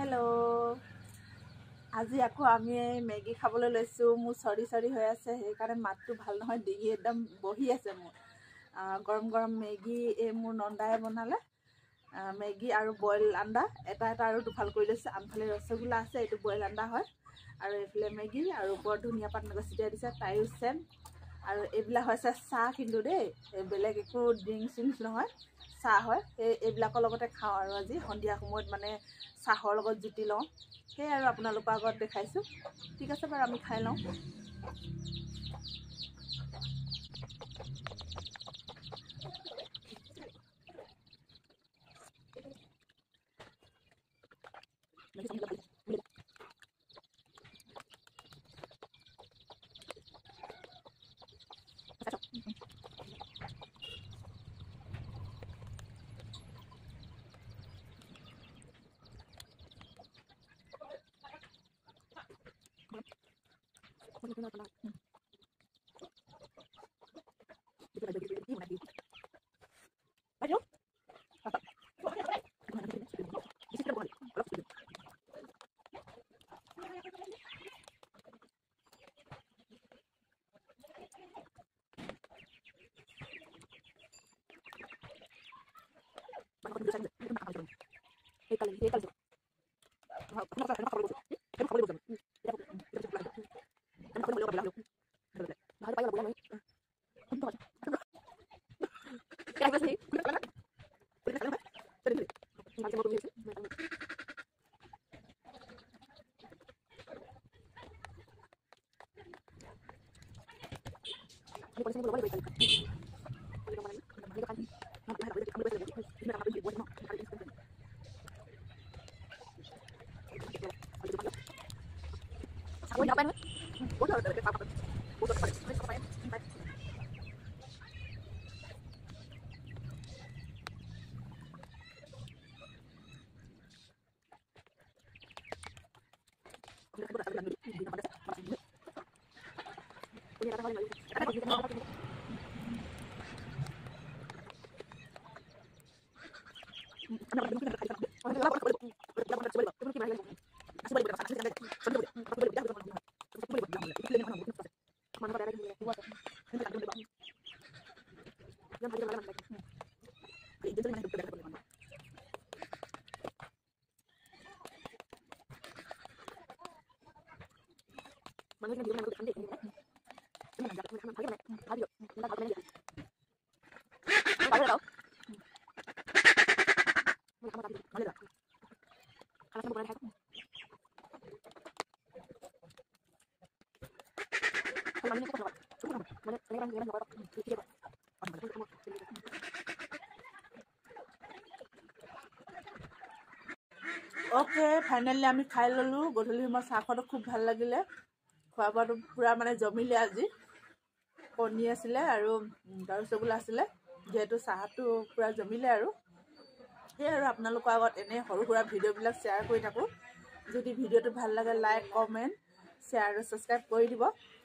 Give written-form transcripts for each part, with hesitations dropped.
hello আজি আকৌ আমি মেগী খাবলৈ লৈছো মোৰ সৰি হৈ আছে সেই কাৰণে মাতটো ভাল নহয় ডিঙি একদম বহি আছে মোৰ গৰম গৰম মেগী এই মোৰ নন্দাই বনালে মেগী আৰু বইল আন্ডা এটা আৰু দুফাল কৰি লৈছে আমফালে ৰসগোল্লা আছে এইটো বইল আন্ডা হয় আৰু এইফালে মেগী আৰু বৰ ধুনীয়া পাত নগছিটিয়াই দিছে তাইও সেম আৰু এইবিলাক হৈছে চাহ কিন্তু দেই বেলেগ একো ড্ৰিংকছ নহয় চাহ হয় এইবিলাকৰ লগতে খাওঁ আৰু আজি সন্ধিয়া সময়ত মানে চাহৰ লগত জুতি লওঁ সেই আৰু আপোনালোকৰ আগত দেখাইছোঁ ঠিক আছে বাৰু আমি খাই লওঁ ओके फाइनली আমি খাই ললো গধূলি মই চাহ খোৱাটো খুব ভাল লাগিলে খোৱা বোৱাটো পুৰা মানে জমিলে আজি কণী আছিলে আৰু ৰসগোল্লা আছিলে যেহেতু চাহটো পুৰা জমিলে আৰু সেই আৰু আপোনালোকৰ আগত এনে সৰু সুৰা ভিডিঅ'বিলাক শ্বেয়াৰ কৰি থাকোঁ যদি ভিডিঅ'টো ভাল লাগে লাইক কমেণ্ট শ্বেয়াৰ আৰু ছাবস্ক্ৰাইব কৰি দিব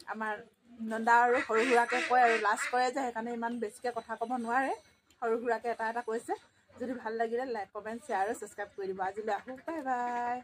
আমাৰ নন্দা আৰু সৰু সুৰাকৈ কয় আৰু লাজ কৰে যে সেইকাৰণে ইমান বেছিকৈ কথা ক'ব নোৱাৰে সৰু সুৰাকৈ এটা কৈছে যদি ভাল লাগিলে লাইক কমেণ্ট শ্বেয়াৰ আৰু ছাবস্ক্ৰাইব কৰি দিব আজিলৈ আহোঁ বাই বাই